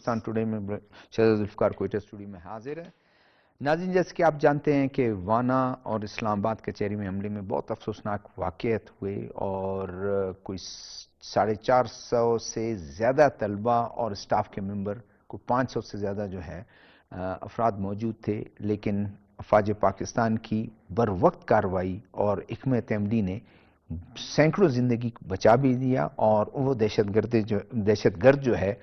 Hindustan today میں Shahzad Zulfiqar Quetta studio میں حاضر ہے۔ ناظرین، جیسے کہ آپ جانتے ہیں کہ وانا اور اسلام آباد کچہری میں حملے میں بہت افسوسناک واقعات ہوئے اور کوئی 450 سے زیادہ طلبہ اور اسٹاف کے ممبر کو 500 سے زیادہ جو ہے افراد موجود تھے، لیکن افواج پاکستان کی بروقت کارروائی اور حکمت عملی نے سینکڑوں زندگی بچا بھی دیا اور وہ دہشت گرد جو ہے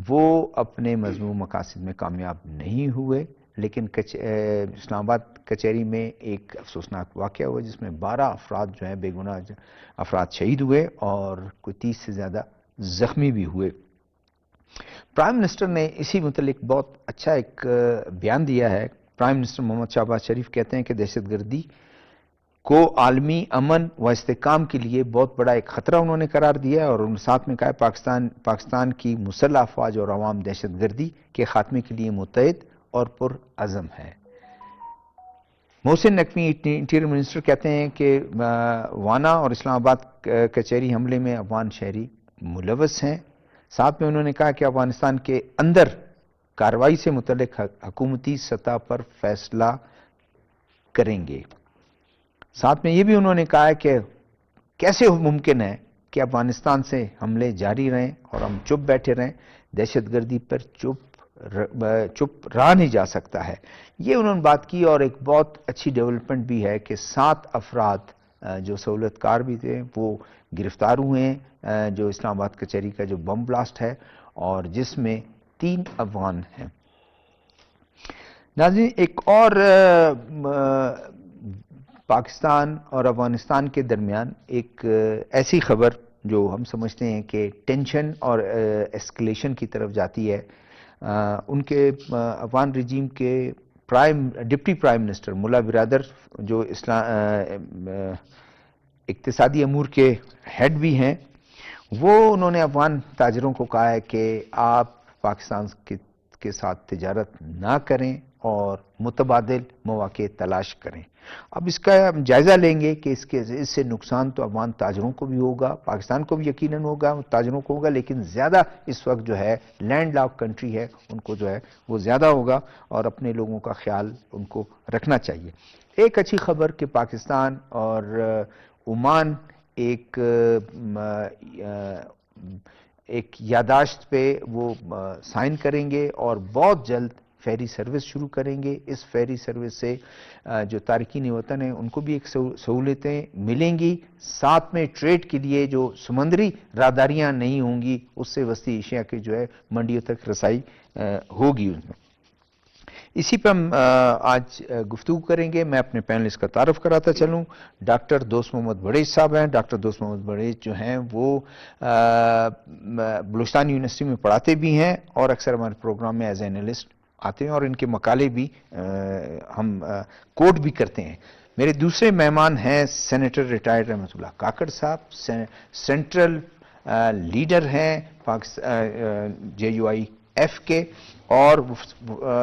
وہ اپنے مذموم مقاصد میں کامیاب نہیں ہوئے۔ لیکن اسلام آباد کچہری میں ایک افسوسناک واقعہ ہوا جس میں 12 افراد جو ہیں بے گناہ افراد شہید ہوئے اور کوئی 30 سے زیادہ زخمی بھی ہوئے۔ پرائم منسٹر نے اسی متعلق بہت اچھا ایک بیان دیا ہے۔ پرائم منسٹر محمد شہباز شریف کہتے ہیں کہ دہشت گردی کو عالمی امن و استحکام کے لیے بہت بڑا ایک خطرہ انہوں نے قرار دیا ہے اور ان ساتھ میں کہا پاکستان کی مسلح افواج اور عوام دہشت گردی کے خاتمے کے لیے متحد اور پرعزم ہے۔ محسن نقوی انٹیریئر منسٹر کہتے ہیں کہ وانا اور اسلام آباد کچہری حملے میں افغان شہری ملوث ہیں۔ ساتھ میں انہوں نے کہا کہ افغانستان کے اندر کارروائی سے متعلق حکومتی سطح پر فیصلہ کریں گے۔ ساتھ میں یہ بھی انہوں نے کہا ہے کہ کیسے ممکن ہے کہ افغانستان سے حملے جاری رہیں اور ہم چپ بیٹھے رہیں، دہشت گردی پر چپ رہا نہیں جا سکتا ہے۔ یہ انہوں نے بات کی اور ایک بہت اچھی ڈیولپمنٹ بھی ہے کہ 7 افراد جو سہولت کار بھی تھے وہ گرفتار ہوئے ہیں، جو اسلام آباد کچہری کا جو بم بلاسٹ ہے اور جس میں 3 افغان ہیں۔ ناظرین، ایک اور پاکستان اور افغانستان کے درمیان ایک ایسی خبر جو ہم سمجھتے ہیں کہ ٹینشن اور ایسکلیشن کی طرف جاتی ہے، ان کے افغان رجیم کے ڈپٹی پرائم منسٹر ملا برادر جو اقتصادی امور کے ہیڈ بھی ہیں، وہ انہوں نے افغان تاجروں کو کہا ہے کہ آپ پاکستان کے ساتھ تجارت نہ کریں اور متبادل مواقع تلاش کریں۔ اب اس کا ہم جائزہ لیں گے کہ اس سے نقصان تو افغان تاجروں کو بھی ہوگا، پاکستان کو بھی یقیناً ہوگا، تاجروں کو ہوگا، لیکن زیادہ اس وقت جو ہے لینڈ لاک کنٹری ہے ان کو جو ہے وہ زیادہ ہوگا اور اپنے لوگوں کا خیال ان کو رکھنا چاہیے۔ ایک اچھی خبر کہ پاکستان اور عمان ایک یادداشت پہ وہ سائن کریں گے اور بہت جلد فیری سروس شروع کریں گے۔ اس فیری سروس سے جو تارکین وطن ہیں ان کو بھی ایک سہولتیں ملیں گی، ساتھ میں ٹریڈ کے لیے جو سمندری راہداریاں نہیں ہوں گی اس سے وسطی ایشیا کے جو ہے منڈیوں تک رسائی ہوگی ان میں۔ اسی پہ ہم آج گفتگو کریں گے۔ میں اپنے پینلسٹ کا تعارف کراتا چلوں۔ ڈاکٹر دوست محمد بڑیچ صاحب ہیں۔ ڈاکٹر دوست محمد بڑیچ جو ہیں وہ بلوچستان یونیورسٹی میں پڑھاتے بھی ہیں اور اکثر ہمارے پروگرام میں ایز اینالسٹ آتے ہیں اور ان کے مقالے بھی ہم کوٹ بھی کرتے ہیں۔ میرے دوسرے مہمان ہیں سینیٹر ریٹائرڈ رحمت اللہ کاکڑ صاحب، سینٹرل لیڈر ہیں JUIF کے اور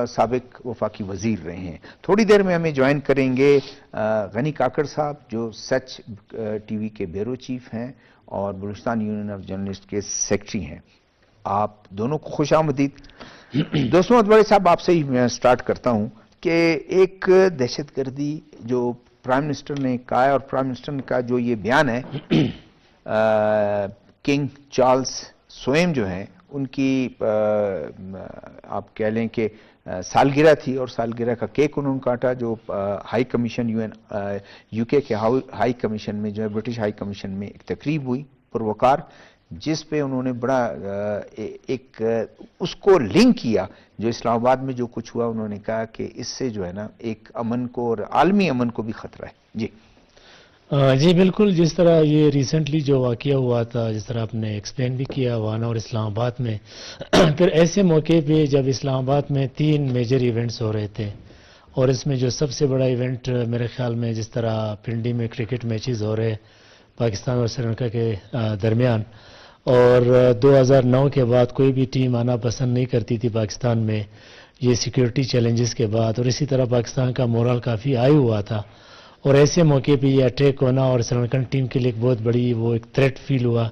سابق وفاقی وزیر رہے ہیں۔ تھوڑی دیر میں ہمیں جوائن کریں گے غنی کاکڑ صاحب جو سچ ٹی وی کے بیورو چیف ہیں اور بلوچستان یونین آف جرنلسٹ کے سیکرٹری ہیں۔ آپ دونوں کو خوش آمدید۔ دوست محمد بڑیچ صاحب، آپ سے ہی میں سٹارٹ کرتا ہوں کہ ایک دہشت گردی جو پرائم منسٹر نے کہا ہے اور پرائم منسٹر نے کہا جو یہ بیان ہے کنگ چارلز سوئم جو ہیں ان کی آپ کہہ لیں کہ سالگرہ تھی اور سالگرہ کا کیک انہوں نے کاٹا، جو ہائی کمیشن UK کے ہائی کمیشن میں جو ہے برٹش ہائی کمیشن میں ایک تقریب ہوئی پروقار، جس پہ انہوں نے بڑا ایک اس کو لنک کیا جو اسلام آباد میں جو کچھ ہوا۔ انہوں نے کہا کہ اس سے جو ہے نا ایک امن کو اور عالمی امن کو بھی خطرہ ہے۔ جی بالکل، جس طرح یہ ریسنٹلی جو واقعہ ہوا تھا، جس طرح آپ نے ایکسپلین بھی کیا وانا اور اسلام آباد میں، پھر ایسے موقع پہ جب اسلام آباد میں 3 میجر ایونٹس ہو رہے تھے اور اس میں جو سب سے بڑا ایونٹ میرے خیال میں جس طرح پنڈی میں کرکٹ میچز ہو رہے پاکستان اور سری لنکا کے درمیان، اور 2009 کے بعد کوئی بھی ٹیم آنا پسند نہیں کرتی تھی پاکستان میں یہ سیکیورٹی چیلنجز کے بعد، اور اسی طرح پاکستان کا مورل کافی ہائی ہوا تھا اور ایسے موقع پہ یہ اٹیک ہونا اور سری لنکن ٹیم کے لیے ایک بہت بڑی وہ ایک تھریٹ فیل ہوا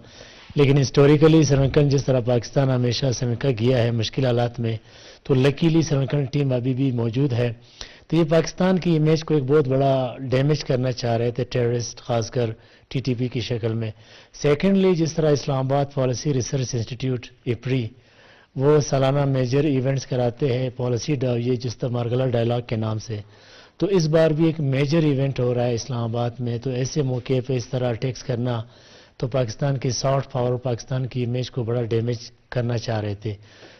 لیکن ہسٹوریکلی سری لنکن جس طرح پاکستان ہمیشہ سری لنکا گیا ہے مشکل حالات میں، تو لکیلی سری لنکن ٹیم ابھی بھی موجود ہے. تو یہ پاکستان کی امیج کو ایک بہت بڑا ڈیمیج کرنا چاہ رہے تھے ٹیررسٹ، خاص کر ٹی ٹی پی کی شکل میں. سیکنڈلی جس طرح اسلام آباد پالیسی ریسرچ انسٹیٹیوٹ ایپری وہ سالانہ میجر ایونٹس کراتے ہیں پالیسی یہ جس طرح مارگلا ڈائلاگ کے نام سے، تو اس بار بھی ایک میجر ایونٹ ہو رہا ہے اسلام آباد میں. تو ایسے موقع پہ اس طرح اٹیکس کرنا تو پاکستان کی سافٹ پاور، پاکستان کی امیج کو بڑا ڈیمیج کرنا چاہ رہے تھے.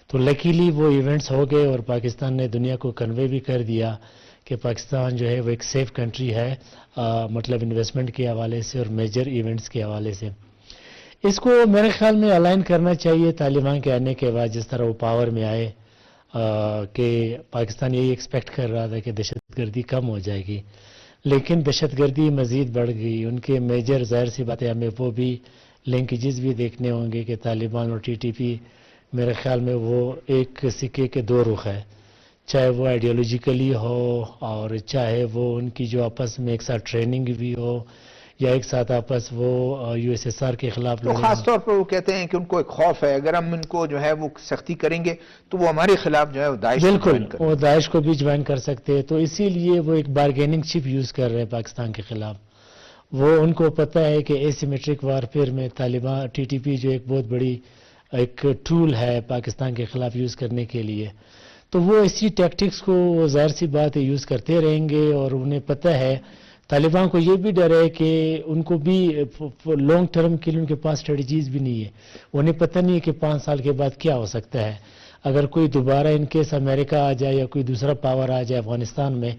تو لکیلی وہ ایونٹس ہو گئے اور پاکستان نے دنیا کو کنوے بھی کر دیا کہ پاکستان جو ہے وہ ایک سیف کنٹری ہے، مطلب انویسٹمنٹ کے حوالے سے اور میجر ایونٹس کے حوالے سے. اس کو میرے خیال میں الائن کرنا چاہیے طالبان کے آنے کے بعد، جس طرح وہ پاور میں آئے کہ پاکستان یہی ایکسپیکٹ کر رہا تھا کہ دہشت گردی کم ہو جائے گی، لیکن دہشت گردی مزید بڑھ گئی. ان کے میجر ظاہر سی بات ہے ہمیں وہ بھی لنکیجز بھی دیکھنے ہوں گے کہ طالبان اور ٹی ٹی پی میرے خیال میں وہ ایک سکے کے دو رخ ہے، چاہے وہ آئیڈیالوجیکلی ہو اور چاہے وہ ان کی جو آپس میں ایک ساتھ ٹریننگ بھی ہو یا ایک ساتھ آپس وہ یو ایس ایس آر کے خلاف تو لڑیں. خاص طور پر وہ کہتے ہیں کہ ان کو ایک خوف ہے، اگر ہم ان کو جو ہے وہ سختی کریں گے تو وہ ہمارے خلاف جو ہے وہ داعش کو بالکل جوائن کریں وہ گے. داعش کو بھی جوائن کر سکتے ہیں، تو اسی لیے وہ ایک بارگیننگ چپ یوز کر رہے ہیں پاکستان کے خلاف. وہ ان کو پتہ ہے کہ ایسیمیٹرک وارفیئر میں طالبان ٹی ٹی پی جو ایک بہت بڑی ایک ٹول ہے پاکستان کے خلاف یوز کرنے کے لیے، تو وہ اسی ٹیکٹکس کو ظاہر سی بات ہے یوز کرتے رہیں گے. اور انہیں پتہ ہے طالبان کو یہ بھی ڈر ہے کہ ان کو بھی لانگ ٹرم کے لیے ان کے پاس اسٹریٹجیز بھی نہیں ہے. انہیں پتہ نہیں ہے کہ 5 سال کے بعد کیا ہو سکتا ہے. اگر کوئی دوبارہ ان کیس امریکہ آ جائے یا کوئی دوسرا پاور آ جائے افغانستان میں،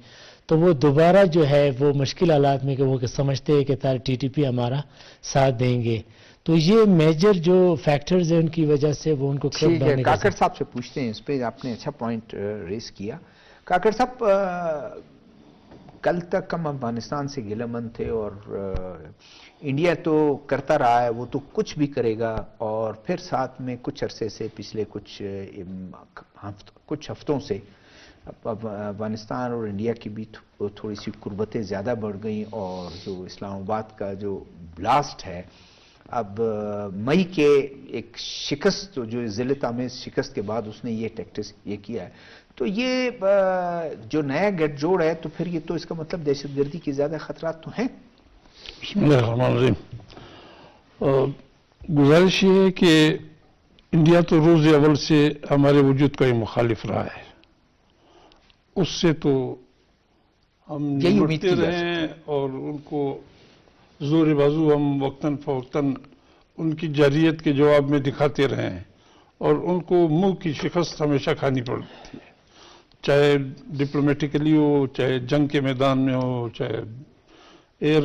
تو وہ دوبارہ جو ہے وہ مشکل حالات میں کہ وہ سمجھتے ہیں کہ ٹی ٹی پی ہمارا ساتھ دیں گے. تو یہ میجر جو فیکٹرز ہیں ان کی وجہ سے وہ ان کو کریپ ٹھیک ڈاؤن ہے، نہیں کر کاکڑ سکتے. صاحب سے پوچھتے ہیں اس پہ، آپ نے اچھا پوائنٹ ریز کیا. کاکڑ صاحب کل تک ہم افغانستان سے گلہ مند تھے اور انڈیا تو کرتا رہا ہے، وہ تو کچھ بھی کرے گا، اور پھر ساتھ میں کچھ عرصے سے پچھلے کچھ ہفتوں سے افغانستان اور انڈیا کی بھی تھوڑی سی قربتیں زیادہ بڑھ گئیں، اور جو اسلام آباد کا جو بلاسٹ ہے اب مئی کے ایک شکست جو ذلت آمیز شکست کے بعد اس نے یہ ٹیکٹس یہ کیا ہے، تو یہ جو نیا گٹھ جوڑ ہے تو پھر یہ تو اس کا مطلب دہشت گردی کے زیادہ خطرات تو ہیں. بسم اللہ الرحمن الرحیم. گزارش یہ ہے کہ انڈیا تو روز اول سے ہمارے وجود کا ہی مخالف رہا ہے، اس سے تو ہم یہی امید نمٹتے کی جا رہے سکتی ہیں اور ان کو زور بازو ہم وقتاً فوقتاً ان کی جارحیت کے جواب میں دکھاتے رہے ہیں، اور ان کو منہ کی شکست ہمیشہ کھانی پڑتی ہے، چاہے ڈپلومیٹیکلی ہو، چاہے جنگ کے میدان میں ہو، چاہے ایئر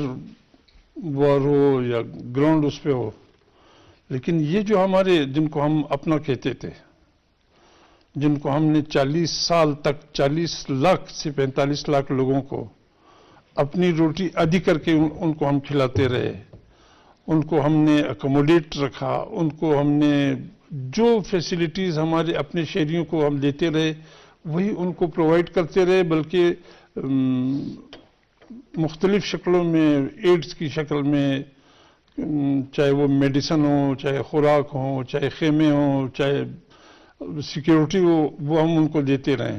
وار ہو یا گراؤنڈ اس پہ ہو. لیکن یہ جو ہمارے جن کو ہم اپنا کہتے تھے، جن کو ہم نے 40 سال تک 40 لاکھ سے 45 لاکھ لوگوں کو اپنی روٹی آدھی کر کے ان کو ہم کھلاتے رہے، ان کو ہم نے اکوموڈیٹ رکھا، ان کو ہم نے جو فیسیلیٹیز ہمارے اپنے شہریوں کو ہم دیتے رہے وہی ان کو پرووائڈ کرتے رہے، بلکہ مختلف شکلوں میں، ایڈز کی شکل میں، چاہے وہ میڈیسن ہو، چاہے خوراک ہو، چاہے خیمے ہوں، چاہے سیکیورٹی ہو، وہ ہم ان کو دیتے رہے.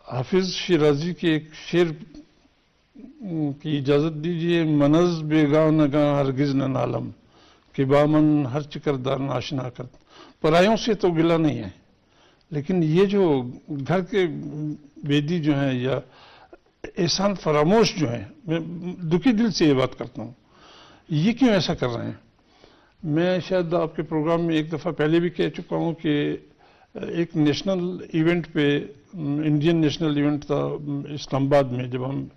حافظ شیرازی کے ایک شعر کی اجازت دیجیے: منز بیگاں نگاں ہرگز نہ نالم کہ بامن ہر چکردار ناشنا کرت. پرایوں سے تو گلہ نہیں ہے، لیکن یہ جو گھر کے بیدی جو ہیں یا احسان فراموش جو ہیں، میں دکھی دل سے یہ بات کرتا ہوں، یہ کیوں ایسا کر رہے ہیں؟ میں شاید آپ کے پروگرام میں ایک دفعہ پہلے بھی کہہ چکا ہوں کہ ایک نیشنل ایونٹ پہ، انڈین نیشنل ایونٹ تھا اسلام آباد میں، جب ہم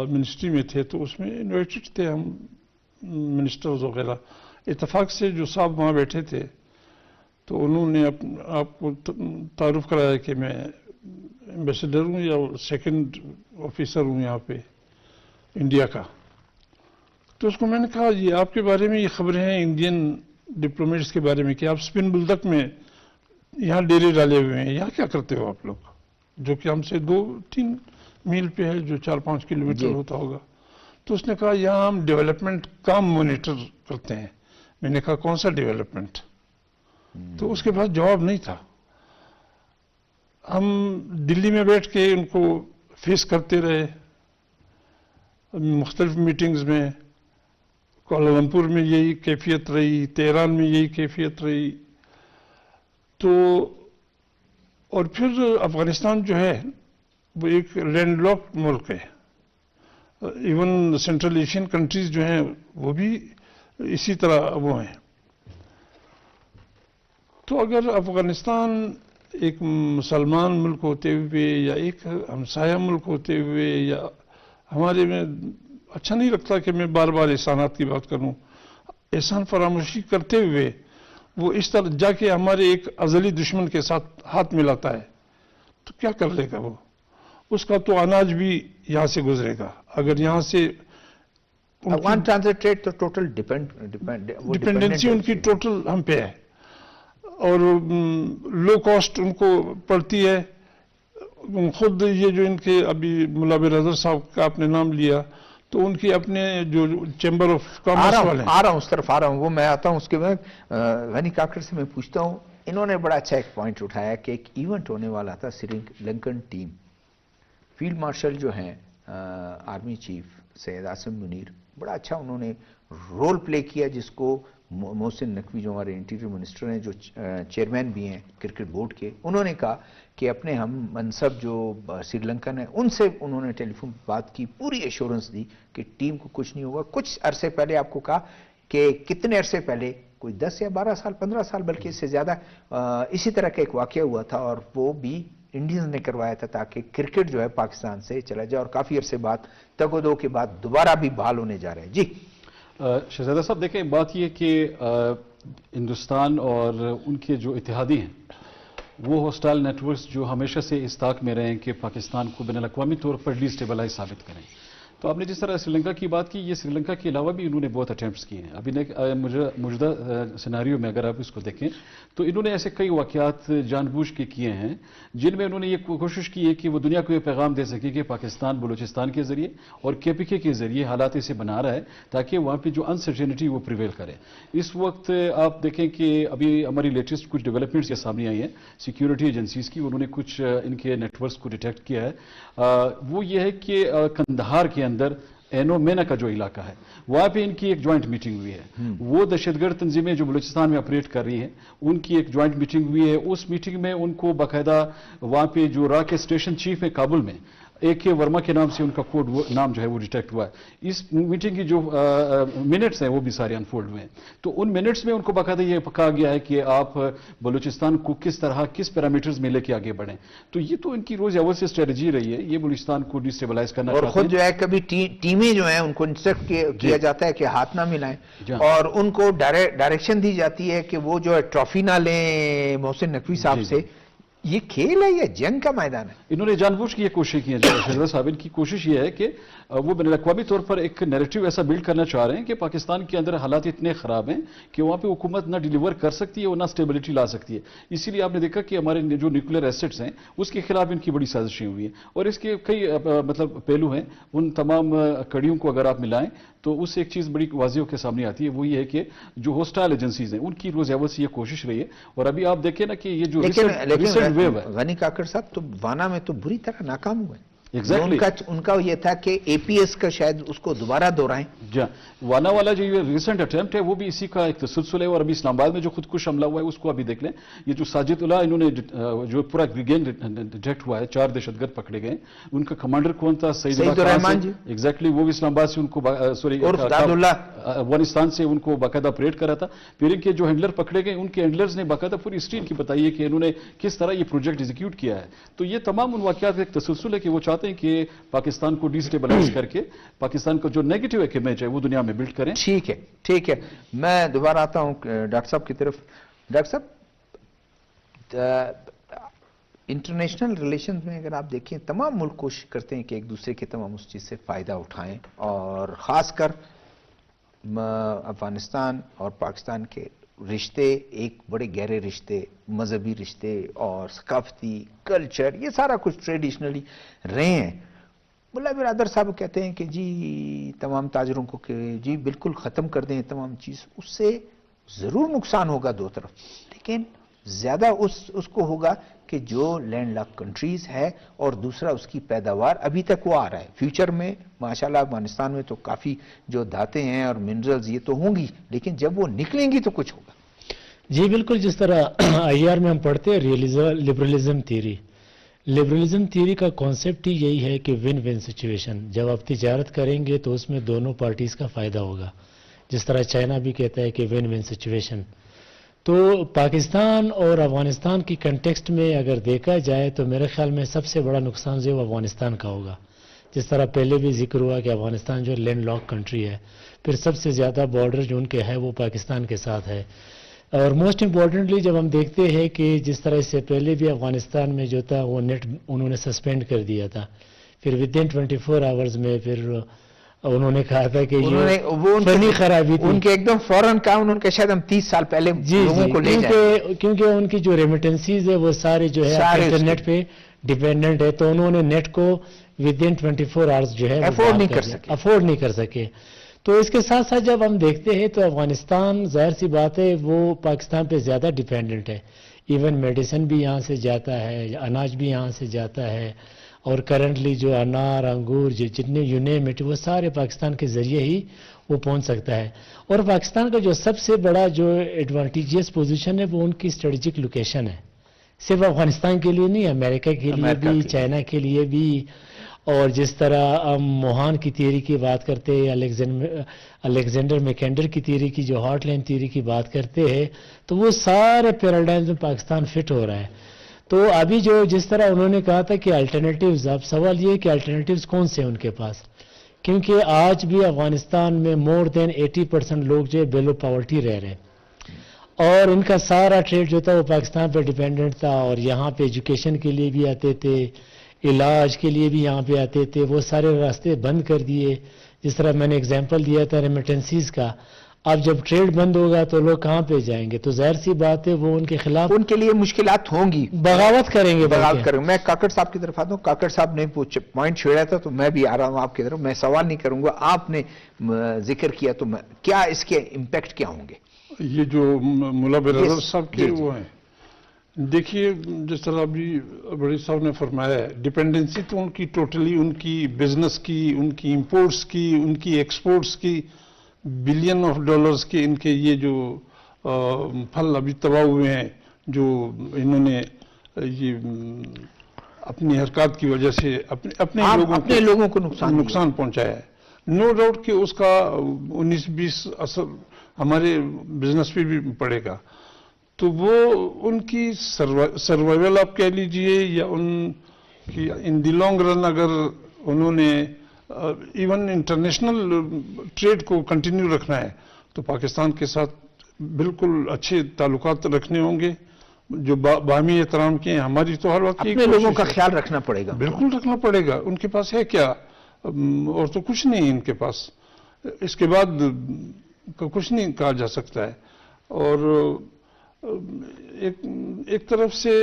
منسٹری میں تھے تو اس میں انوائٹڈ تھے ہم منسٹرز وغیرہ. اتفاق سے جو صاحب وہاں بیٹھے تھے تو انہوں نے آپ کو تعارف کرایا کہ میں ایمبیسڈر ہوں یا سیکنڈ آفیسر ہوں یہاں پہ انڈیا کا. تو اس کو میں نے کہا یہ آپ کے بارے میں یہ خبریں ہیں انڈین ڈپلومیٹس کے بارے میں کہ آپ اسپن بلدک میں یہاں ڈیرے ڈالے ہوئے ہیں، یہاں کیا کرتے ہو آپ لوگ، جو کہ ہم سے 2-3 میل پہ ہے، جو 4-5 کلومیٹر ہوتا ہوگا. تو اس نے کہا یہاں ہم ڈیولپمنٹ کام مانیٹر کرتے ہیں. میں نے کہا کون سا ڈیولپمنٹ؟ تو اس کے پاس جواب نہیں تھا. ہم دلی میں بیٹھ کے ان کو فیس کرتے رہے مختلف میٹنگز میں. کوالالمپور میں یہی کیفیت رہی, تہران میں یہی کیفیت رہی. تو اور پھر افغانستان جو ہے وہ ایک لینڈ لاک ملک ہے. ایون سینٹرل ایشین کنٹریز جو ہیں وہ بھی اسی طرح وہ ہیں. تو اگر افغانستان ایک مسلمان ملک ہوتے ہوئے یا ایک ہمسایہ ملک ہوتے ہوئے, یا ہمارے میں اچھا نہیں لگتا کہ میں بار بار احسانات کی بات کروں, احسان فراموشی کرتے ہوئے وہ اس طرح جا کے ہمارے ایک ازلی دشمن کے ساتھ ہاتھ ملاتا ہے, تو کیا کر لے گا وہ؟ اس کا تو اناج بھی یہاں سے گزرے گا. اگر یہاں سے افغان ٹرانزٹ ٹریڈ تو ٹوٹل ڈپینڈنسی ان کی ٹوٹل ہم پہ ہے, اور لو کاسٹ ان کو پڑتی ہے. خود یہ جو ان کے ابھی ملا برادر صاحب کا آپ نے نام لیا, تو ان کی اپنے جو چیمبر آف کامرس والے ہیں. آ رہا ہوں اس طرف آ رہا ہوں, وہ میں آتا ہوں. اس کے بعد غنی کاکڑ سے میں پوچھتا ہوں. انہوں نے بڑا اچھا ایک پوائنٹ اٹھایا کہ ایک ایونٹ ہونے والا تھا Sri Lankan team. Field marshal جو ہیں آرمی چیف سید عاصم منیر, بڑا اچھا انہوں نے رول پلے کیا, جس کو محسن نقوی جو ہمارے انٹیریئر منسٹر ہیں, جو چیئرمین بھی ہیں کرکٹ بورڈ کے, انہوں نے کہا کہ اپنے ہم منصب جو سری لنکن ہیں ان سے انہوں نے ٹیلی فون بات کی, پوری ایشورنس دی کہ ٹیم کو کچھ نہیں ہوگا. کچھ عرصے پہلے آپ کو کہا کہ کتنے عرصے پہلے, کوئی 10 یا 12 سال 15 سال بلکہ اس سے زیادہ, اسی طرح کا ایک واقعہ ہوا تھا, اور وہ بھی انڈینز نے کروایا تھا تاکہ کرکٹ جو ہے پاکستان سے چلا جائے, اور کافی عرصے بعد تگ و دو کے بعد دوبارہ بھی بحال ہونے جا رہے ہیں. جی شہزادہ صاحب دیکھیں, بات یہ کہ ہندوستان اور ان کے جو اتحادی ہیں وہ ہوسٹائل نیٹ ورکس جو ہمیشہ سے اس طاق میں رہے ہیں کہ پاکستان کو بین الاقوامی طور پر ڈیسٹیبلائز ثابت کریں. تو آپ نے جس طرح سری لنکا کی بات کی, یہ سری لنکا کے علاوہ بھی انہوں نے بہت اٹیمپٹس کیے ہیں. ابھی موجودہ سیناریو میں اگر آپ اس کو دیکھیں تو انہوں نے ایسے کئی واقعات جان بوجھ کے کیے ہیں جن میں انہوں نے یہ کوشش کی ہے کہ وہ دنیا کو یہ پیغام دے سکے کہ پاکستان بلوچستان کے ذریعے اور KPK کے ذریعے حالات اسے بنا رہا ہے تاکہ وہاں پہ جو انسرٹینٹی وہ پریویل کرے. اس وقت آپ دیکھیں کہ ابھی ہماری لیٹسٹ کچھ ڈیولپمنٹس کے سامنے آئی ہیں سیکیورٹی ایجنسیز کی, انہوں نے کچھ ان کے نیٹ ورکس کو ڈیٹیکٹ کیا ہے. وہ یہ ہے کہ کندہار کے اندر اینو مینا کا جو علاقہ ہے وہاں پہ ان کی ایک جوائنٹ میٹنگ ہوئی ہے. وہ دہشت گرد تنظیمیں جو بلوچستان میں آپریٹ کر رہی ہیں ان کی ایک جوائنٹ میٹنگ ہوئی ہے. اس میٹنگ میں ان کو باقاعدہ وہاں پہ جو را کے اسٹیشن چیف ہے کابل میں, AK ورما کے نام سے ان کا کوڈ نام جو ہے وہ ڈیٹیکٹ ہوا ہے. اس میٹنگ کی جو منٹس ہیں وہ بھی سارے انفولڈ ہوئے ہیں. تو ان منٹس میں ان کو باقاعدہ یہ کہا گیا ہے کہ آپ بلوچستان کو کس طرح کس پیرامیٹرز میں لے کے آگے بڑھیں. تو یہ تو ان کی روز اول سے اسٹریٹجی رہی ہے, یہ بلوچستان کو ڈیسٹیبلائز کرنا اور چاہتے ہیں. خود جو ہے کبھی ٹیمیں جو ہیں ان کو انسٹرکٹ کیا جاتا ہے کہ ہاتھ نہ ملائیں, اور ان کو ڈائریکشن دی جاتی ہے کہ وہ جو ہے ٹرافی نہ لیں محسن نقوی صاحب سے. یہ کھیل ہے یا جنگ کا میدان ہے؟ انہوں نے جان بوجھ کے یہ کوشش کی ہے. شہزادہ صاحب کی کوشش یہ ہے کہ وہ بین الاقوامی طور پر ایک نیریٹو ایسا بلڈ کرنا چاہ رہے ہیں کہ پاکستان کے اندر حالات اتنے خراب ہیں کہ وہاں پہ حکومت نہ ڈیلیور کر سکتی ہے اور نہ اسٹیبلٹی لا سکتی ہے. اسی لیے آپ نے دیکھا کہ ہمارے جو نیوکلیر ایسٹس ہیں اس کے خلاف ان کی بڑی سازشیں ہوئی ہیں, اور اس کے کئی مطلب پہلو ہیں. ان تمام کڑیوں کو اگر آپ ملائیں تو اس سے ایک چیز بڑی واضح ہو کے سامنے آتی ہے, وہ یہ ہے کہ جو ہوسٹائل ایجنسیز ہیں ان کی روز اول سے یہ کوشش رہی ہے. اور ابھی آپ دیکھیں نا کہ یہ جو ریسنٹ ویو ہے, غنی کاکڑ صاحب تو وانا میں تو بری طرح ناکام ہوئے. Exactly. ان کا یہ تھا کہ APS کا شاید اس کو دوبارہ دورائیں. جا وانا والا جو یہ ریسنٹ اٹیمپٹ ہے وہ بھی اسی کا ایک تسلسل ہے. اور ابھی اسلام آباد میں جو خودکش حملہ ہوا ہے اس کو ابھی دیکھ لیں. یہ جو ساجد اللہ انہوں نے جو پورا گینگ ڈیٹیکٹ ہوا ہے, 4 دہشت گرد پکڑے گئے. ان کا کمانڈر کون تھا؟ سعید الرحمان جی. ایگزیکٹلی, وہ بھی اسلام آباد سے ان کو افغانستان سے ان کو باقاعدہ آپریٹ کرا تھا. پھر ان کے جو ہینڈلر پکڑے گئے ان کے ہینڈلرز نے باقاعدہ پوری ہسٹری ان کی بتائی ہے کہ انہوں نے کس طرح یہ پروجیکٹ ایگزیکیوٹ کیا ہے. تو یہ تمام ان واقعات کا ایک تسلسل ہے کہ وہ چاہتے ہیں کہ پاکستان کو ڈیسٹیبلائز کر کے پاکستان کا جو نیگیٹو ایک امیج ہے وہ دنیا میں بلڈ کریں. ٹھیک ہے, ٹھیک ہے. میں دوبارہ آتا ہوں ڈاکٹر صاحب کی طرف. ڈاکٹر صاحب, انٹرنیشنل ریلیشنز میں اگر آپ دیکھیں تمام ملک کوشش کرتے ہیں کہ ایک دوسرے کے تمام اس چیز سے فائدہ اٹھائیں, اور خاص کر افغانستان اور پاکستان کے رشتے ایک بڑے گہرے رشتے, مذہبی رشتے اور ثقافتی کلچر, یہ سارا کچھ ٹریڈیشنلی رہے ہیں. ملا برادر صاحب کہتے ہیں کہ جی تمام تاجروں کو کہ جی بالکل ختم کر دیں تمام چیز، اس سے ضرور نقصان ہوگا دو طرف، لیکن زیادہ اس کو ہوگا کہ جو لینڈ لاک کنٹریز ہے، اور دوسرا اس کی پیداوار ابھی تک وہ آ رہا ہے، فیوچر میں ماشاءاللہ افغانستان میں تو کافی جو دھاتیں ہیں اور منرلز یہ تو ہوں گی، لیکن جب وہ نکلیں گی تو کچھ ہوگا۔ جی بالکل، جس طرح آئی آر میں ہم پڑھتے ہیں لبرلزم تھیوری، لبرلزم تھیوری کا کانسیپٹ ہی یہی ہے کہ ون ون سچویشن، جب آپ تجارت کریں گے تو اس میں دونوں پارٹیز کا فائدہ ہوگا، جس طرح چائنا بھی کہتا ہے کہ ون ون سچویشن۔ تو پاکستان اور افغانستان کی کنٹیکسٹ میں اگر دیکھا جائے تو میرے خیال میں سب سے بڑا نقصان جو ہے وہ افغانستان کا ہوگا، جس طرح پہلے بھی ذکر ہوا کہ افغانستان جو لینڈ لاک کنٹری ہے، پھر سب سے زیادہ بارڈر جو ان کے ہے وہ پاکستان کے ساتھ ہے، اور موسٹ امپورٹنٹلی جب ہم دیکھتے ہیں کہ جس طرح اس سے پہلے بھی افغانستان میں جو تھا وہ نیٹ انہوں نے سسپینڈ کر دیا تھا، پھر ود ان 24 آورز میں پھر انہوں نے کہا تھا کہ یہ فنی خرابی تھی، ان کے ایک دم فوراً کہا انہوں نے کہ شاید ہم 30 سال پہلے لوگوں کو لے جائیں، کیونکہ ان کی جو ریمیٹنسیز ہے وہ سارے جو ہے انٹرنیٹ پہ ڈیپینڈنٹ ہے، تو انہوں نے نیٹ کو ود ان 24 آورز جو ہے افورڈ نہیں کر سکے۔ تو اس کے ساتھ ساتھ جب ہم دیکھتے ہیں تو افغانستان ظاہر سی بات ہے وہ پاکستان پہ زیادہ ڈیپینڈنٹ ہے، ایون میڈیسن بھی یہاں سے جاتا ہے، اناج بھی یہاں سے جاتا ہے، اور کرنٹلی جو انار انگور جتنے یونیم اٹ وہ سارے پاکستان کے ذریعے ہی وہ پہنچ سکتا ہے۔ اور پاکستان کا جو سب سے بڑا جو ایڈوانٹیجیس پوزیشن ہے وہ ان کی اسٹریٹجک لوکیشن ہے، صرف افغانستان کے لیے نہیں، امریکہ کے لیے بھی، چائنا کے لیے بھی، اور جس طرح ہم موہان کی تھیوری کی بات کرتے ہیں، الیگزینڈر میکنڈر کی تھیوری کی جو ہارٹ لائن تھیوری کی بات کرتے ہیں، تو وہ سارے پیراڈائمز میں پاکستان فٹ ہو رہا ہے۔ تو ابھی جو جس طرح انہوں نے کہا تھا کہ الٹرنیٹیوز، اب سوال یہ ہے کہ الٹرنیٹیوز کون سے ہیں ان کے پاس، کیونکہ آج بھی افغانستان میں مور دین 80% لوگ جو ہے بیلو پاورٹی رہ رہے ہیں، اور ان کا سارا ٹریڈ جو تھا وہ پاکستان پہ ڈیپینڈنٹ تھا، اور یہاں پہ ایجوکیشن کے لیے بھی آتے تھے، علاج کے لیے بھی یہاں پہ آتے تھے، وہ سارے راستے بند کر دیے، جس طرح میں نے اگزامپل دیا تھا ریمیٹنسیز کا۔ اب جب ٹریڈ بند ہوگا تو لوگ کہاں پہ جائیں گے؟ تو ظاہر سی بات ہے وہ ان کے خلاف ان کے لیے مشکلات ہوں گی، بغاوت کریں گے۔ میں کاکڑ صاحب کی طرف آتا ہوں، کاکڑ صاحب نے پوائنٹ چھیڑا تھا تو میں بھی آ رہا ہوں آپ کی طرف، میں سوال نہیں کروں گا، آپ نے ذکر کیا تو کیا اس کے امپیکٹ کیا ہوں گے؟ یہ جو ملا برادر صاحب کے وہ ہیں، دیکھیے جس طرح ابھی بڑی صاحب نے فرمایا ہے، ڈیپینڈنسی تو ان کی ٹوٹلی ان کی بزنس کی، ان کی امپورٹس کی، ان کی ایکسپورٹس کی، بلین آف ڈالرز کے ان کے یہ جو پھل ابھی تباہ ہوئے ہیں، جو انہوں نے یہ اپنی حرکات کی وجہ سے اپنے لوگوں کو نقصان پہنچایا ہے۔ نو ڈاؤٹ کہ اس کا 19-20 اثر ہمارے بزنس پہ بھی پڑے گا، تو وہ ان کی سروائیول آپ کہہ لیجئے، یا ان کی ان دی لانگ رن اگر انہوں نے ایون انٹرنیشنل ٹریڈ کو کنٹینیو رکھنا ہے تو پاکستان کے ساتھ بالکل اچھے تعلقات رکھنے ہوں گے جو باہمی احترام کے ہیں۔ ہماری تو ہر وقت اپنے لوگوں کا خیال رکھنا پڑے گا، بالکل رکھنا پڑے گا۔ ان کے پاس ہے کیا؟ اور تو کچھ نہیں ان کے پاس، اس کے بعد کچھ نہیں کہا جا سکتا ہے۔ اور ایک طرف سے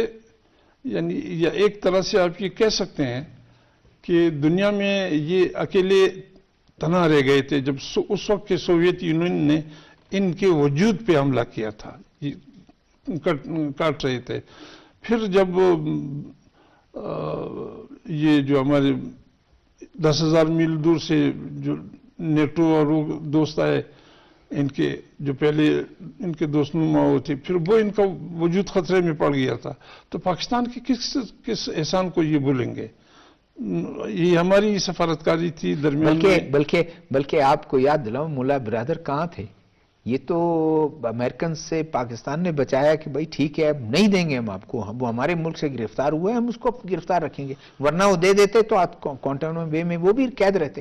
یعنی یا ایک طرح سے آپ یہ کہہ سکتے ہیں کہ دنیا میں یہ اکیلے تنہا رہ گئے تھے جب اس وقت کے سوویت یونین نے ان کے وجود پہ حملہ کیا تھا، کاٹ رہے تھے۔ پھر جب یہ جو ہمارے 10,000 میل دور سے جو نیٹو اور وہ دوست آئے، ان کے جو پہلے ان کے دوست نما تھے، پھر وہ ان کا وجود خطرے میں پڑ گیا تھا، تو پاکستان کے کس احسان کو یہ بھولیں گے؟ یہ ہماری سفارتکاری تھی درمیان میں۔ بلکہ آپ کو یاد دلاؤں، ملا برادر کہاں تھے؟ یہ تو امریکن سے پاکستان نے بچایا کہ بھائی ٹھیک ہے اب نہیں دیں گے ہم آپ کو، وہ ہمارے ملک سے گرفتار ہوئے ہم اس کو گرفتار رکھیں گے، ورنہ وہ دے دیتے تو کوانٹانامو بے میں وہ بھی قید رہتے۔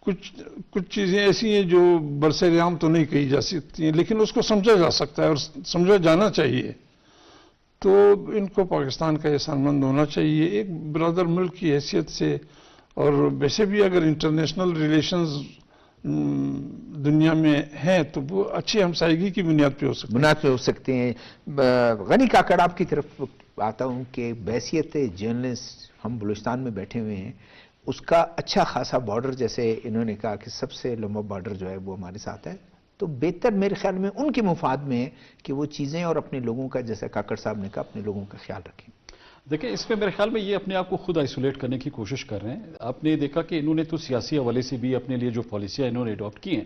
کچھ چیزیں ایسی ہیں جو برسر عام تو نہیں کہی جا سکتی ہیں، لیکن اس کو سمجھا جا سکتا ہے اور سمجھا جانا چاہیے۔ تو ان کو پاکستان کا احسان مند ہونا چاہیے ایک برادر ملک کی حیثیت سے، اور ویسے بھی اگر انٹرنیشنل ریلیشنز دنیا میں ہیں تو وہ اچھی ہمسائیگی کی بنیاد پہ ہو سکتے ہیں۔ غنی کاکڑ آپ کی طرف آتا ہوں کہ بحیثیت جرنلسٹ ہم بلوچستان میں بیٹھے ہوئے ہیں، اس کا اچھا خاصا بارڈر، جیسے انہوں نے کہا کہ سب سے لمبا بارڈر جو ہے وہ ہمارے ساتھ ہے، تو بہتر میرے خیال میں ان کے مفاد میں ہے کہ وہ چیزیں اور اپنے لوگوں کا، جیسا کاکڑ صاحب نے کہا، اپنے لوگوں کا خیال رکھیں۔ دیکھیں اس میں میرے خیال میں یہ اپنے آپ کو خود آئسولیٹ کرنے کی کوشش کر رہے ہیں۔ آپ نے دیکھا کہ انہوں نے تو سیاسی حوالے سے بھی اپنے لیے جو پالیسیاں انہوں نے اڈاپٹ کی ہیں،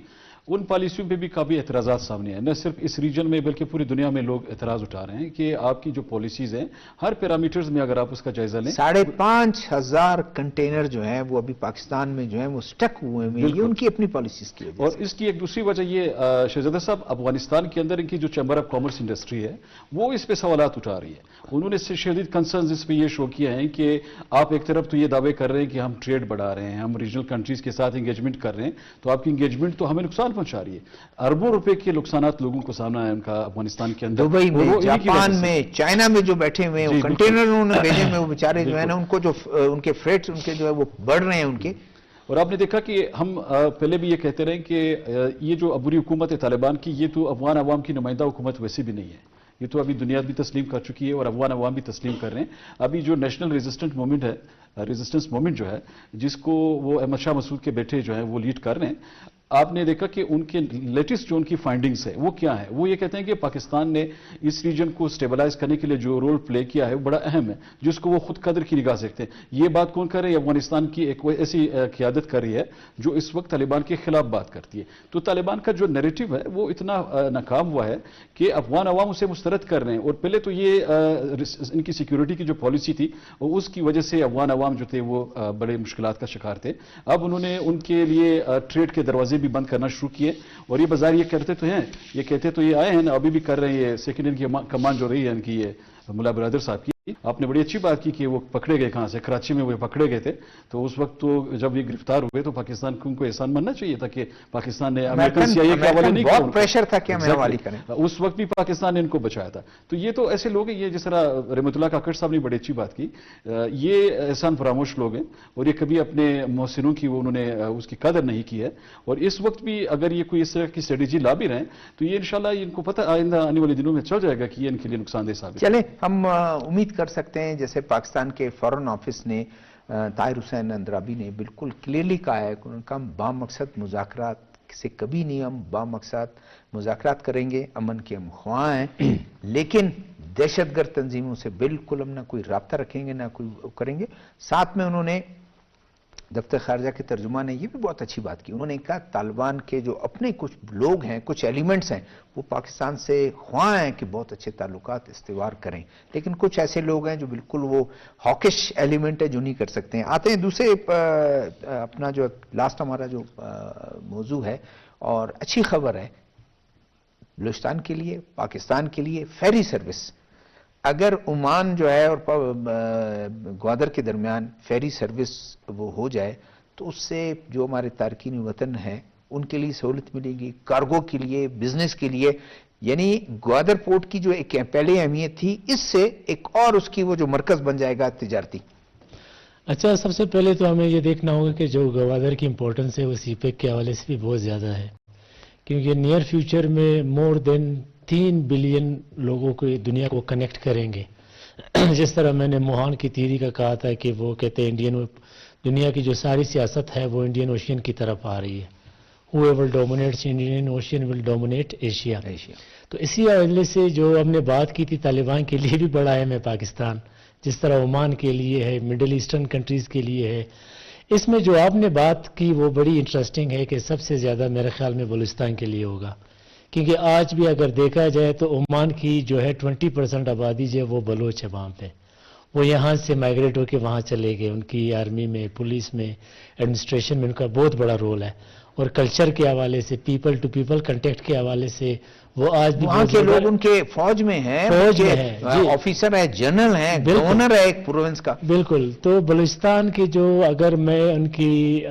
ان پالیسیوں پہ بھی کافی اعتراضات سامنے آئے، نہ صرف اس ریجن میں بلکہ پوری دنیا میں لوگ اعتراض اٹھا رہے ہیں کہ آپ کی جو پالیسیز ہیں ہر پیرامیٹرز میں اگر آپ اس کا جائزہ لیں، 5,500 کنٹینر جو ہیں وہ ابھی پاکستان میں جو ہیں وہ سٹک ہوئے ہیں، یہ ان کی اپنی پالیسیز کی وجہ اور سے۔ اس کی ایک دوسری وجہ یہ شہزادہ صاحب، افغانستان کے اندر ان کی جو چیمبر آف کامرس انڈسٹری ہے وہ اس پہ سوالات اٹھا رہی ہے۔ انہوں نے شدید کنسرنز اس پہ یہ شو کیا ہے کہ آپ ایک طرف تو یہ دعوے کر رہے ہیں کہ ہم ٹریڈ بڑھا رہے ہیں، ہم ریجنل کنٹریز کے ساتھ انگیجمنٹ کر رہے ہیں، تو آپ کی انگیجمنٹ تو ہمیں نقصان پہنچا رہی ہے۔ اربوں روپے کے نقصانات لوگوں کو سامنا ہے ان کا افغانستان کے اندر، دبئی میں، اور وہ انہی کی وجہ جاپان سے۔ میں، چائنا میں جو بیٹھے ہوئے ہیں، جی، وہ کنٹینر انہوں نے بھیجے ہوئے، وہ بیچارے جو ہے نا، بالکل۔ ان کو جو ان کے فریٹس ان کے جو ہے وہ بڑھ رہے ہیں ان کے۔ اور آپ نے دیکھا کہ ہم پہلے بھی یہ کہتے رہے کہ یہ جو عبوری حکومت ہے طالبان کی، یہ تو افغان عوام کی نمائندہ حکومت ویسے بھی نہیں ہے، یہ تو ابھی دنیا بھی تسلیم کر چکی ہے اور افغان عوام بھی تسلیم کر رہے ہیں۔ ابھی جو نیشنل ریزسٹنس موومنٹ جو ہے، جس کو وہ احمد شاہ مسعود کے بیٹے جو ہیں وہ لیڈ کر رہے ہیں، آپ نے دیکھا کہ ان کے لیٹسٹ جو ان کی فائنڈنگز ہے وہ کیا ہے؟ وہ یہ کہتے ہیں کہ پاکستان نے اس ریجن کو سٹیبلائز کرنے کے لیے جو رول پلے کیا ہے وہ بڑا اہم ہے، جس کو وہ خود قدر کی نگاہ سے دیکھتے ہیں۔ یہ بات کون کر رہے ہیں؟ افغانستان کی ایک ایسی قیادت کر رہی ہے جو اس وقت طالبان کے خلاف بات کرتی ہے۔ تو طالبان کا جو نیریٹو ہے وہ اتنا ناکام ہوا ہے کہ افغان عوام اسے مسترد کر رہے ہیں، اور پہلے تو یہ ان کی سیکیورٹی کی جو پالیسی تھی اس کی وجہ سے افغان عوام جو تھے وہ بڑے مشکلات کا شکار تھے۔ اب انہوں نے ان کے لیے ٹریڈ کے دروازے بھی بند کرنا شروع کیے، اور یہ بظاہر یہ کرتے تو ہیں، یہ کہتے تو یہ آئے ہیں نا، ابھی بھی کر رہے ہیں۔ یہ سیکنڈ ان کی کمان جو رہی ہے ان کی، یہ ملا برادر صاحب کی، آپ نے بڑی اچھی بات کی کہ وہ پکڑے گئے کہاں سے، کراچی میں وہ پکڑے گئے تھے، تو اس وقت تو جب یہ گرفتار ہوئے تو پاکستان کو ان کو احسان ماننا چاہیے تھا کہ پاکستان نے امریکن CIA کے حوالے نہیں کیا، بہت پریشر تھا کہ ہمیں حوالے کریں، اس وقت بھی پاکستان نے ان کو بچایا تھا۔ تو یہ تو ایسے لوگ ہیں، یہ جس طرح رحمت اللہ کاکڑ صاحب نے بڑی اچھی بات کی، یہ احسان فراموش لوگ ہیں، اور یہ کبھی اپنے محسنوں کی انہوں نے اس کی قدر نہیں کی ہے، اور اس وقت بھی اگر یہ کوئی اس طرح کی اسٹریٹجی لا بھی رہے ہیں تو یہ انشاءاللہ ان کو پتہ آئندہ آنے والے دنوں میں چل جائے گا کہ یہ ان کے لیے نقصان دہ ثابت ہے۔ چلیں ہم امید کر سکتے ہیں، جیسے پاکستان کے فارن آفس نے، طاہر حسین اندرابی نے بالکل کلیئرلی کہا ہے کہ ان کا ہم بامقصد مذاکرات سے کبھی نہیں، ہم بامقصد مذاکرات کریں گے، امن کے ہم خواہاں ہیں، لیکن دہشت گرد تنظیموں سے بالکل ہم نہ کوئی رابطہ رکھیں گے نہ کوئی کریں گے۔ ساتھ میں انہوں نے، دفتر خارجہ کے ترجمان نے یہ بھی بہت اچھی بات کی، انہوں نے کہا طالبان کے جو اپنے کچھ لوگ ہیں، کچھ ایلیمنٹس ہیں، وہ پاکستان سے خواہاں ہیں کہ بہت اچھے تعلقات استوار کریں، لیکن کچھ ایسے لوگ ہیں جو بالکل وہ ہاکش ایلیمنٹ ہے جو نہیں کر سکتے ہیں۔ آتے ہیں دوسرے اپنا جو لاسٹ ہمارا جو موضوع ہے، اور اچھی خبر ہے بلوچستان کے لیے، پاکستان کے لیے، فیری سروس۔ اگر عمان جو ہے اور گوادر کے درمیان فیری سروس وہ ہو جائے تو اس سے جو ہمارے تارکین وطن ہیں ان کے لیے سہولت ملے گی، کارگو کے لیے، بزنس کے لیے، یعنی گوادر پورٹ کی جو ایک پہلے اہمیت تھی، اس سے ایک اور اس کی وہ جو مرکز بن جائے گا تجارتی۔ اچھا، سب سے پہلے تو ہمیں یہ دیکھنا ہوگا کہ جو گوادر کی امپورٹنس ہے وہ سی پیک کے حوالے سے بھی بہت زیادہ ہے، کیونکہ نیئر فیوچر میں مور دین 3 بلین لوگوں کو دنیا کو کنیکٹ کریں گے۔ جس طرح میں نے موہان کی تھیوری کا کہا تھا کہ وہ کہتے ہیں دنیا کی جو ساری سیاست ہے وہ انڈین اوشین کی طرف آ رہی ہے، whoever dominates Indian Ocean will dominate Asia۔ تو اسی حوالے سے جو ہم نے بات کی تھی، طالبان کے لیے بھی بڑا اہم ہے پاکستان، جس طرح عمان کے لیے ہے، مڈل ایسٹرن کنٹریز کے لیے ہے۔ اس میں جو آپ نے بات کی وہ بڑی انٹرسٹنگ ہے کہ سب سے زیادہ میرے خیال میں بلوچستان کے لیے ہوگا، کیونکہ آج بھی اگر دیکھا جائے تو عمان کی جو ہے 20% آبادی جو ہے وہ بلوچ ہے وہاں پہ، وہ یہاں سے مائگریٹ ہو کے وہاں چلے گئے، ان کی آرمی میں، پولیس میں، ایڈمنسٹریشن میں ان کا بہت بڑا رول ہے، اور کلچر کے حوالے سے، پیپل ٹو پیپل کنٹیکٹ کے حوالے سے وہ آج بھی وہاں کے لوگ ان کے فوج میں ہیں، فوج میں ہیں، جی، آفیسر ہے، جنرل ہیں، گورنر ہے ایک پروونس کا۔ بالکل۔ تو بلوچستان کے جو، اگر میں ان کی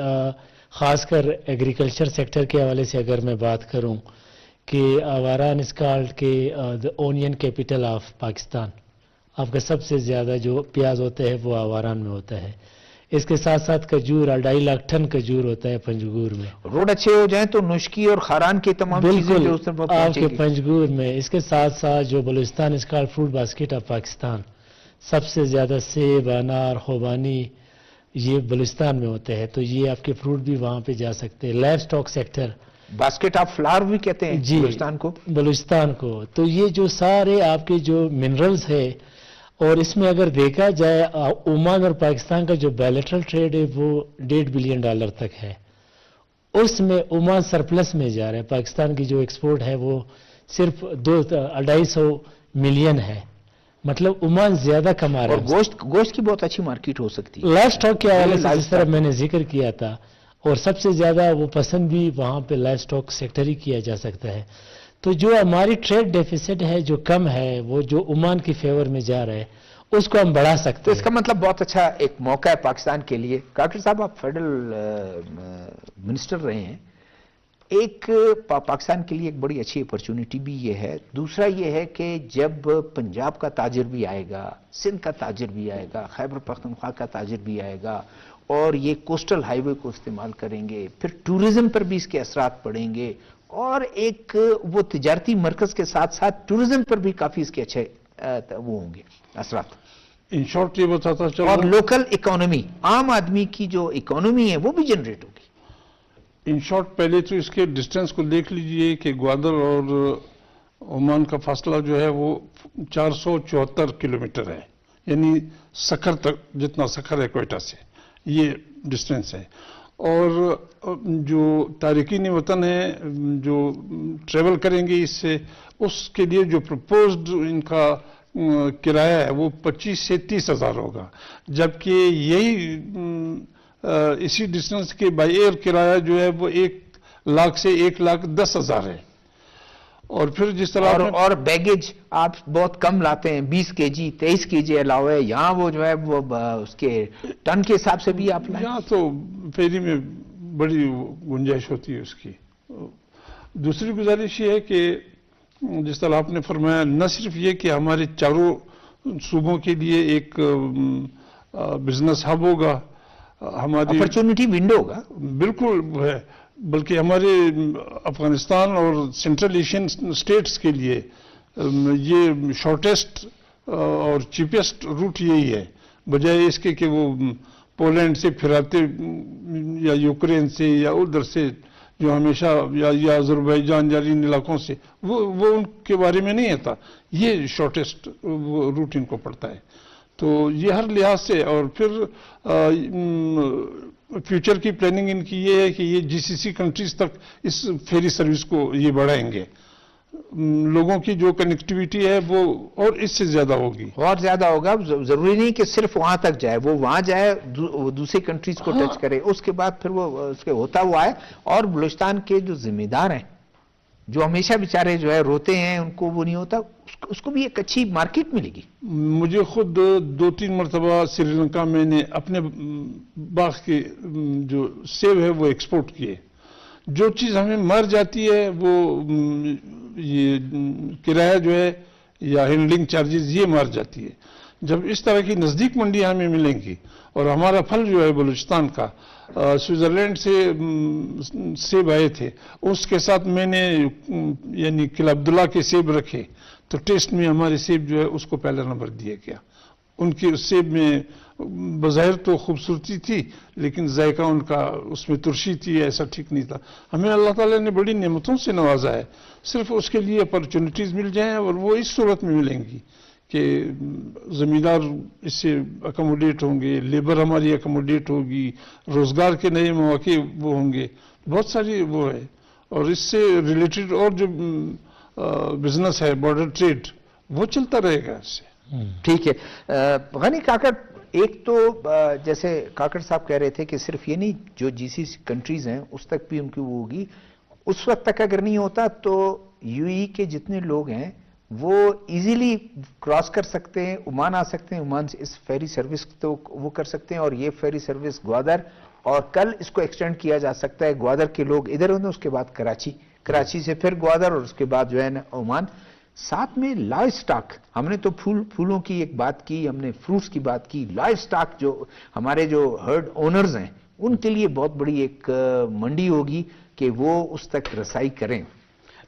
خاص کر ایگریکلچر سیکٹر کے حوالے سے اگر میں بات کروں کہ آواران از کالڈ کہ the onion capital of Pakistan, آپ کا سب سے زیادہ جو پیاز ہوتا ہے وہ آواران میں ہوتا ہے، اس کے ساتھ ساتھ کھجور 2.5 لاکھ ٹن کھجور ہوتا ہے پنجگور میں، روڈ اچھے ہو جائیں تو نشکی اور خاران کی تمام چیزیں جو اس طرف آپ پہنچے کے گی۔ پنجگور میں، اس کے ساتھ ساتھ جو بلوچستان اس کا فروٹ باسکٹ آف پاکستان، سب سے زیادہ سیب، انار، خوبانی، یہ بلوچستان میں ہوتے ہیں، تو یہ آپ کے فروٹ بھی وہاں پہ جا سکتے ہیں. Life stock sector basket of flower بھی کہتے ہیں جی بلوچستان کو. بلوچستان کو. تو یہ جو سارے آپ کے جو منرلز ہے، اور اس میں اگر دیکھا جائے عمان اور پاکستان کا جو بائلیٹرل ٹریڈ ہے وہ $1.5 بلین تک ہے. اس میں عمان سرپلس میں جا رہا ہے. پاکستان کی جو ایکسپورٹ ہے وہ صرف 250 ملین ہے. مطلب عمان زیادہ کما رہا اور ہے. گوشت کی بہت اچھی مارکیٹ ہو سکتی ہے. لائف سٹاک کے حوالے سے لائف جس طرح سٹاک. میں نے ذکر کیا تھا، اور سب سے زیادہ وہ پسند بھی وہاں پہ لائف سٹاک سیکٹر ہی کیا جا سکتا ہے. تو جو ہماری ٹریڈ ڈیفیسٹ ہے جو کم ہے، وہ جو عمان کی فیور میں جا رہا ہے، اس کو ہم بڑھا سکتے تو اس ہیں. کا مطلب بہت اچھا ایک موقع ہے پاکستان کے لیے. کاکڑ صاحب آپ فیڈرل منسٹر رہے ہیں. ایک پاکستان کے لیے ایک بڑی اچھی اپرچونٹی بھی یہ ہے. دوسرا یہ ہے کہ جب پنجاب کا تاجر بھی آئے گا، سندھ کا تاجر بھی آئے گا، خیبر پختونخوا کا تاجر بھی آئے گا، اور یہ کوسٹل ہائی وے کو استعمال کریں گے، پھر ٹورزم پر بھی اس کے اثرات پڑیں گے، اور ایک وہ تجارتی مرکز کے ساتھ ساتھ ٹورزم پر بھی کافی اس کے اچھے وہ ہوں گے اثرات. ان شارٹ یہ بتاتا چلوں، اور لوکل اکانومی، عام آدمی کی جو اکانومی ہے وہ بھی جنریٹ ہوگی. ان شارٹ پہلے تو اس کے ڈسٹینس کو دیکھ لیجئے کہ گوادر اور عمان کا فاصلہ جو ہے وہ 474 کلومیٹر ہے، یعنی سکھر تک، جتنا سکھر ہے کوئٹہ سے، یہ ڈسٹینس ہے. اور جو تارکین وطن ہیں جو ٹریول کریں گے اس سے، اس کے لیے جو پرپوزڈ ان کا کرایہ ہے وہ 25 سے 30 ہزار ہوگا، جبکہ یہی اسی ڈسٹینس کے بائی ایئر کرایہ جو ہے وہ 1 لاکھ سے 1,10,000 ہے. اور پھر جس طرح اور بیگیج آپ بہت کم لاتے ہیں، 20 کے جی 23 کے جی علاوہ ہے. یہاں وہ جو ہے وہ اس کے ٹن کے حساب سے بھی آپ لائیں. یہاں تو فیری میں بڑی گنجائش ہوتی ہے اس کی. دوسری گزارش یہ ہے کہ جس طرح آپ نے فرمایا، نہ صرف یہ کہ ہمارے چاروں صوبوں کے لیے ایک بزنس ہب ہوگا، ہماری اپرچونٹی ونڈو ہوگا، بالکل ہے، بلکہ ہمارے افغانستان اور سینٹرل ایشین اسٹیٹس کے لیے یہ شارٹیسٹ اور چیپیسٹ روٹ یہی ہے، بجائے اس کے کہ وہ پولینڈ سے پھراتے یا یوکرین سے یا ادھر سے جو ہمیشہ یا آذربائیجان یا ان علاقوں سے، وہ ان کے بارے میں نہیں آتا. یہ شارٹیسٹ روٹ ان کو پڑتا ہے. تو یہ ہر لحاظ سے. اور پھر فیوچر کی پلاننگ ان کی یہ ہے کہ یہ GCC کنٹریز تک اس فیری سروس کو یہ بڑھائیں گے. لوگوں کی جو کنیکٹیویٹی ہے وہ اور اس سے زیادہ ہوگی، اور زیادہ ہوگا. ضروری نہیں کہ صرف وہاں تک جائے، وہ وہاں جائے، دوسری کنٹریز کو ٹچ کرے، اس کے بعد پھر وہ اس کے ہوتا ہوا ہے. اور بلوچستان کے جو ذمہ دار ہیں، جو ہمیشہ بیچارے جو ہے روتے ہیں، ان کو وہ نہیں ہوتا، اس کو بھی ایک اچھی مارکیٹ ملے گی. مجھے خود 2-3 مرتبہ سری لنکا میں نے اپنے باغ کے جو سیب ہے وہ ایکسپورٹ کیے. جو چیز ہمیں مر جاتی ہے وہ یہ کرایہ جو ہے یا ہینڈلنگ چارجز یہ مار جاتی ہے. جب اس طرح کی نزدیک منڈیاں ہمیں ملیں گی، اور ہمارا پھل جو ہے بلوچستان کا سوئٹزرلینڈ سے سیب آئے تھے، اس کے ساتھ میں نے یعنی قلعہ عبداللہ کے سیب رکھے، تو ٹیسٹ میں ہمارے سیب جو ہے اس کو پہلا نمبر دیا گیا. ان کے سیب میں بظاہر تو خوبصورتی تھی، لیکن ذائقہ ان کا اس میں ترشی تھی، ایسا ٹھیک نہیں تھا. ہمیں اللہ تعالیٰ نے بڑی نعمتوں سے نوازا ہے، صرف اس کے لیے اپرچونٹیز مل جائیں، اور وہ اس صورت میں ملیں گی کہ زمیندار اس سے اکموڈیٹ ہوں گے، لیبر ہماری اکموڈیٹ ہوگی، روزگار کے نئے مواقع وہ ہوں گے، بہت ساری وہ ہے. اور اس سے ریلیٹڈ اور جو بزنس ہے، بارڈر ٹریڈ، وہ چلتا رہے گا اس سے. ٹھیک ہے. غنی کاکڑ، ایک تو جیسے کاکڑ صاحب کہہ رہے تھے کہ صرف یہ نہیں، جو GCC کنٹریز ہیں اس تک بھی ان کی وہ ہوگی. اس وقت تک اگر نہیں ہوتا تو UAE کے جتنے لوگ ہیں وہ ایزیلی کراس کر سکتے ہیں، عمان آ سکتے ہیں، عمان سے اس فیری سروس تو وہ کر سکتے ہیں. اور یہ فیری سروس گوادر، اور کل اس کو ایکسٹینڈ کیا جا سکتا ہے، گوادر کے لوگ ادھر ہونے، اس کے بعد کراچی سے پھر گوادر، اور اس کے بعد جو ہے نا عمان. ساتھ میں لائف سٹاک، ہم نے تو پھولوں کی ایک بات کی، ہم نے فروٹس کی بات کی. لائف سٹاک جو ہمارے جو ہرڈ اونرز ہیں ان کے لیے بہت بڑی ایک منڈی ہوگی کہ وہ اس تک رسائی کریں.